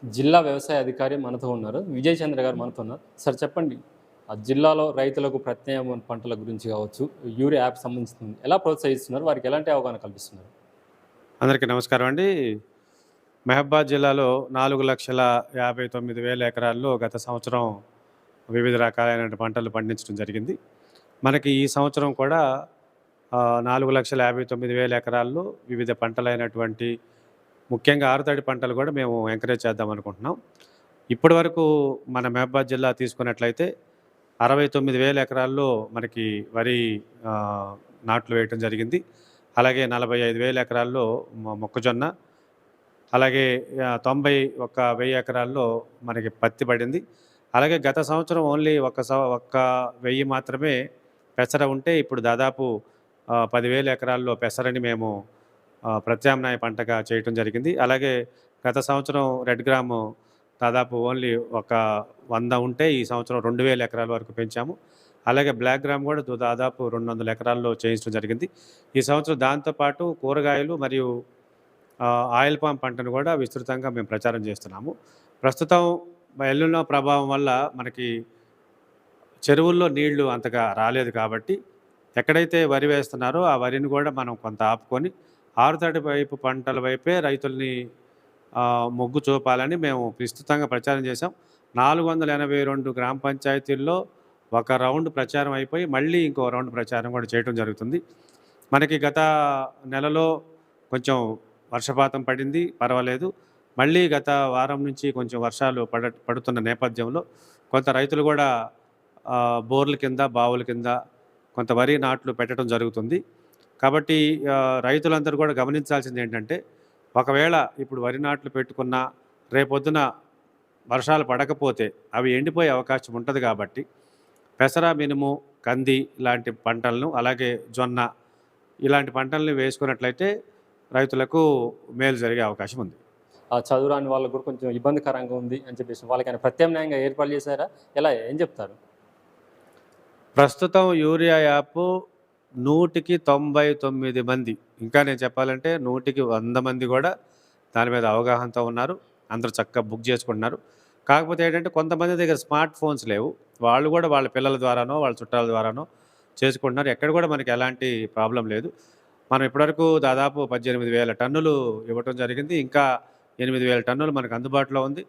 జిల్లా వ్యవసాయ అధికారి మనతో ఉన్నారు. విజయ్ చంద్ర గారు మనతో ఉన్నారు. సార్ చెప్పండి. ఆ జిల్లాలో రైతులకు ప్రత్యామ్నాయ పంటల గురించి కావచ్చు, యూరియా యాప్ సంబంధించింది ఎలా ప్రోత్సహిస్తున్నారు? వారికి ఎలాంటి అవగాహన కల్పిస్తున్నారు? అందరికీ నమస్కారం అండి. మహబూబాద్ జిల్లాలో 4,59,000 ఎకరాల్లో గత సంవత్సరం వివిధ రకాలైన పంటలు పండించడం జరిగింది. మనకి ఈ సంవత్సరం కూడా 4,59,000 ఎకరాల్లో వివిధ పంటలైనటువంటి ముఖ్యంగా ఆరుతడి పంటలు కూడా మేము ఎంకరేజ్ చేద్దాం అనుకుంటున్నాం. ఇప్పటివరకు మన మహబూబాద్ జిల్లా తీసుకున్నట్లయితే 69,000 ఎకరాల్లో మనకి వరి నాట్లు వేయటం జరిగింది. అలాగే 45,000 ఎకరాల్లో మొక్కజొన్న, అలాగే 91,000 ఎకరాల్లో మనకి పత్తి పడింది. అలాగే గత సంవత్సరం ఓన్లీ ఒక్క 1000 మాత్రమే పెసర ఉంటే ఇప్పుడు దాదాపు 10,000 ఎకరాల్లో పెసరని మేము ప్రత్యామ్నాయ పంటగా చేయటం జరిగింది. అలాగే గత సంవత్సరం రెడ్ గ్రాము దాదాపు ఓన్లీ ఒక 100 ఉంటే ఈ సంవత్సరం 2,000 ఎకరాల వరకు పెంచాము. అలాగే బ్లాక్ గ్రామ్ కూడా దాదాపు 200 ఎకరాల్లో చేయించడం జరిగింది. ఈ సంవత్సరం దాంతోపాటు కూరగాయలు మరియు ఆయిల్ పామ్ పంటను కూడా విస్తృతంగా మేము ప్రచారం చేస్తున్నాము. ప్రస్తుతం ఎల్‌నినో ప్రభావం వల్ల మనకి చెరువుల్లో నీళ్లు అంతగా రాలేదు కాబట్టి ఎక్కడైతే వరి వేస్తున్నారో ఆ వరిని కూడా మనం కొంత ఆపుకొని ఆరుతడి వైపు పంటల వైపే రైతుల్ని మొగ్గు చూపాలని మేము విస్తృతంగా ప్రచారం చేశాం. 482 గ్రామ పంచాయతీల్లో ఒక రౌండ్ ప్రచారం అయిపోయి మళ్ళీ ఇంకో రౌండ్ ప్రచారం కూడా చేయడం జరుగుతుంది. మనకి గత నెలలో కొంచెం వర్షపాతం పడింది, పర్వాలేదు. మళ్ళీ గత వారం నుంచి కొంచెం వర్షాలు పడుతున్న నేపథ్యంలో కొంత రైతులు కూడా బోర్ల కింద, బావుల కింద కొంత వరి నాట్లు పెట్టడం జరుగుతుంది. కాబట్టి రైతులందరూ కూడా గమనించాల్సింది ఏంటంటే, ఒకవేళ ఇప్పుడు వరి నాట్లు పెట్టుకున్నా రేపొద్దున వర్షాలు పడకపోతే అవి ఎండిపోయే అవకాశం ఉంటుంది కాబట్టి పెసర, మినుము, కంది ఇలాంటి పంటలను, అలాగే జొన్న ఇలాంటి పంటల్ని వేసుకున్నట్లయితే రైతులకు మేలు జరిగే అవకాశం ఉంది. చదువురాని వాళ్ళకు కూడా కొంచెం ఇబ్బందికరంగా ఉంది అని చెప్పేసి వాళ్ళకైనా ప్రత్యామ్నాయంగా ఏర్పాటు చేశారా? ఏం చెప్తారు? ప్రస్తుతం యూరియా యాప్ 100కి 99 మంది, ఇంకా నేను చెప్పాలంటే 100కి 100 మంది కూడా దాని మీద అవగాహనతో ఉన్నారు. అందరూ చక్కగా బుక్ చేసుకుంటున్నారు. కాకపోతే ఏంటంటే కొంతమంది దగ్గర స్మార్ట్ ఫోన్స్ లేవు. వాళ్ళు కూడా వాళ్ళ పిల్లల ద్వారానో, వాళ్ళ చుట్టాల ద్వారానో చేసుకుంటున్నారు. ఎక్కడ కూడా మనకి ఎలాంటి ప్రాబ్లం లేదు. మనం ఇప్పటివరకు దాదాపు 18,000 టన్నులు ఇవ్వటం జరిగింది. ఇంకా 8,000 టన్నులు మనకు అందుబాటులో ఉంది.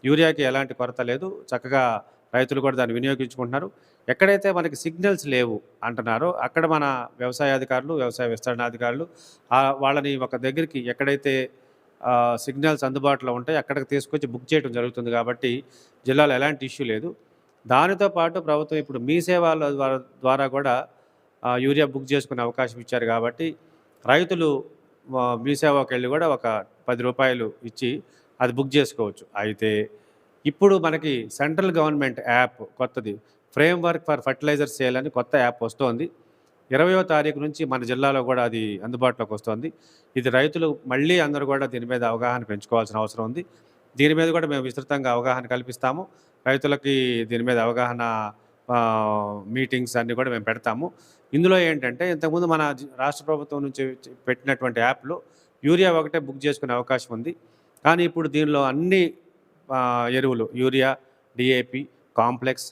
యూరియాకి ఎలాంటి కొరత లేదు. చక్కగా రైతులు కూడా దాన్ని వినియోగించుకుంటున్నారు. ఎక్కడైతే మనకి సిగ్నల్స్ లేవు అంటున్నారో అక్కడ మన వ్యవసాయ అధికారులు, వ్యవసాయ విస్తరణాధికారులు వాళ్ళని ఒక దగ్గరికి ఎక్కడైతే సిగ్నల్స్ అందుబాటులో ఉంటాయి అక్కడికి తీసుకొచ్చి బుక్ చేయడం జరుగుతుంది. కాబట్టి జిల్లాలో ఎలాంటి ఇష్యూ లేదు. దానితో పాటు ప్రభుత్వం ఇప్పుడు మీ సేవల ద్వారా కూడా యూరియా బుక్ చేసుకునే అవకాశం ఇచ్చారు. కాబట్టి రైతులు మీ సేవకి వెళ్ళి కూడా ఒక ₹10 ఇచ్చి అది బుక్ చేసుకోవచ్చు. అయితే ఇప్పుడు మనకి సెంట్రల్ గవర్నమెంట్ యాప్ కొత్తది ఫ్రేమ్వర్క్ ఫర్ ఫర్టిలైజర్ సేల్ అని కొత్త యాప్ వస్తోంది. 20వ తారీఖు నుంచి మన జిల్లాలో కూడా అది అందుబాటులోకి వస్తుంది. ఇది రైతులు మళ్ళీ అందరూ కూడా దీని మీద అవగాహన పెంచుకోవాల్సిన అవసరం ఉంది. దీని మీద కూడా మేము విస్తృతంగా అవగాహన కల్పిస్తాము. రైతులకి దీని మీద అవగాహన మీటింగ్స్ అన్నీ కూడా మేము పెడతాము. ఇందులో ఏంటంటే ఇంతకుముందు మన రాష్ట్ర ప్రభుత్వం నుంచి పెట్టినటువంటి యాప్లో యూరియా ఒకటే బుక్ చేసుకునే అవకాశం ఉంది. కానీ ఇప్పుడు దీనిలో అన్ని ఎరువులు యూరియా, డిఏపి, కాంప్లెక్స్,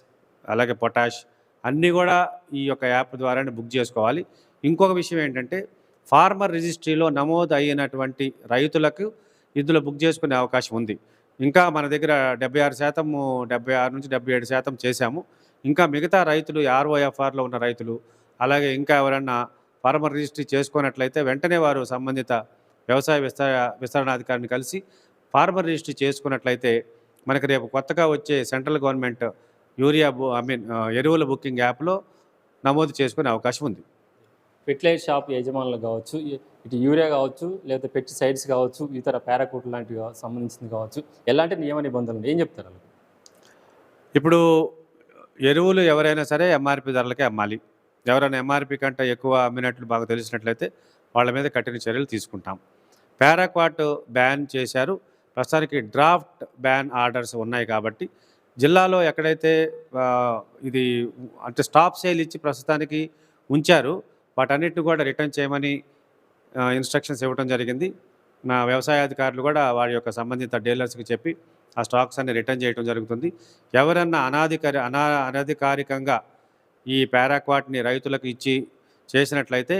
అలాగే పొటాష్ అన్నీ కూడా ఈ యొక్క యాప్ ద్వారానే బుక్ చేసుకోవాలి. ఇంకొక విషయం ఏంటంటే ఫార్మర్ రిజిస్ట్రీలో నమోదు అయినటువంటి రైతులకు ఇందులో బుక్ చేసుకునే అవకాశం ఉంది. ఇంకా మన దగ్గర 76%, 76-77% చేశాము. ఇంకా మిగతా రైతులు ఆర్ఓఎఫ్ఆర్లో ఉన్న రైతులు, అలాగే ఇంకా ఎవరన్నా ఫార్మర్ రిజిస్ట్రీ చేసుకున్నట్లయితే వెంటనే వారు సంబంధిత వ్యవసాయ విస్తరణాధికారిని కలిసి ఫార్మర్ రిజిస్ట్రీ చేసుకున్నట్లయితే మనకి రేపు కొత్తగా వచ్చే సెంట్రల్ గవర్నమెంట్ యూరియా ఎరువుల బుకింగ్ యాప్లో నమోదు చేసుకునే అవకాశం ఉంది. ఫెర్టిలైజర్ షాప్ యజమానులు కావచ్చు, ఇటు యూరియా కావచ్చు, లేదా పెస్టిసైడ్స్ కావచ్చు, ఇతర పారాకూట్ లాంటివి సంబంధించింది కావచ్చు, ఎలాంటి నియమ నిబంధనలు ఏం చెప్తారు? ఇప్పుడు ఎరువులు ఎవరైనా సరే ఎంఆర్పి ధరలకే అమ్మాలి. ఎవరైనా ఎంఆర్పి కంటే ఎక్కువ అమ్మినట్లు బాగా తెలిసినట్లయితే వాళ్ళ మీద కఠిన చర్యలు తీసుకుంటాం. పారాక్వాట్ బ్యాన్ చేశారు. ప్రస్తుతానికి డ్రాఫ్ట్ బ్యాన్ ఆర్డర్స్ ఉన్నాయి. కాబట్టి జిల్లాలో ఎక్కడైతే ఇది అంటే స్టాప్ సేల్ ఇచ్చి ప్రస్తుతానికి ఉంచారు వాటన్నిటిని కూడా రిటర్న్ చేయమని ఇన్స్ట్రక్షన్స్ ఇవ్వడం జరిగింది. నా వ్యవసాయ అధికారులు కూడా వారి యొక్క సంబంధిత డీలర్స్కి చెప్పి ఆ స్టాక్స్ అన్ని రిటర్న్ చేయడం జరుగుతుంది. ఎవరన్నా అనధికారికంగా ఈ పారాక్వాట్ని రైతులకు ఇచ్చి చేసినట్లయితే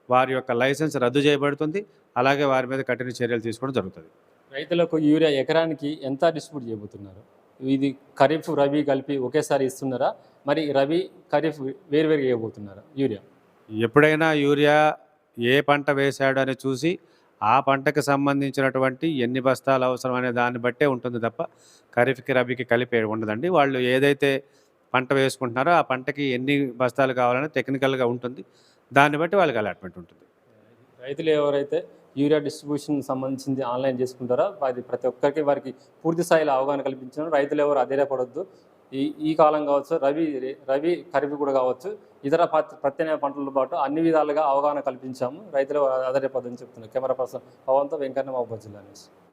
వారి యొక్క లైసెన్స్ రద్దు చేయబడుతుంది. అలాగే వారి మీద కఠిన చర్యలు తీసుకోవడం జరుగుతుంది. రైతులకు యూరియా ఎకరానికి ఎంత డిస్ట్రిబ్యూట్ చేయబోతున్నారు? ఇది ఖరీఫ్, రబీ కలిపి ఒకేసారి ఇస్తున్నారా? మరి రబీ, ఖరీఫ్ వేరువేరుగా ఇవ్వబోతున్నారా యూరియా? ఎప్పుడైనా యూరియా ఏ పంట వేశాడు అని చూసి ఆ పంటకు సంబంధించినటువంటి ఎన్ని బస్తాలు అవసరం అనే దాన్ని బట్టే ఉంటుంది తప్ప ఖరీఫ్కి, రబీకి కలిపి ఉండదండి. వాళ్ళు ఏదైతే పంట వేసుకుంటున్నారో ఆ పంటకి ఎన్ని బస్తాలు కావాలని టెక్నికల్గా ఉంటుంది. దాన్ని బట్టి వాళ్ళకి అలాట్మెంట్ ఉంటుంది. రైతులు ఎవరైతే యూరియా డిస్ట్రిబ్యూషన్ సంబంధించింది ఆన్లైన్ చేసుకుంటారో అది ప్రతి ఒక్కరికి వారికి పూర్తి స్థాయిలో అవగాహన కల్పించడం. రైతులు ఎవరు అధైర్యపడొద్దు. ఈ కాలం కావచ్చు, రబీ ఖరీఫ్ కూడా కావచ్చు, ఇతర ప్రత్యామ్నాయ పంటలతో పాటు అన్ని విధాలుగా అవగాహన కల్పించాము. రైతులు అధైర్యపడొద్దని చెప్తున్నారు. కెమెరా పర్సన్ పవన్తో వెంకన్న, మహబూబాబాద్ జిల్లా నుంచి.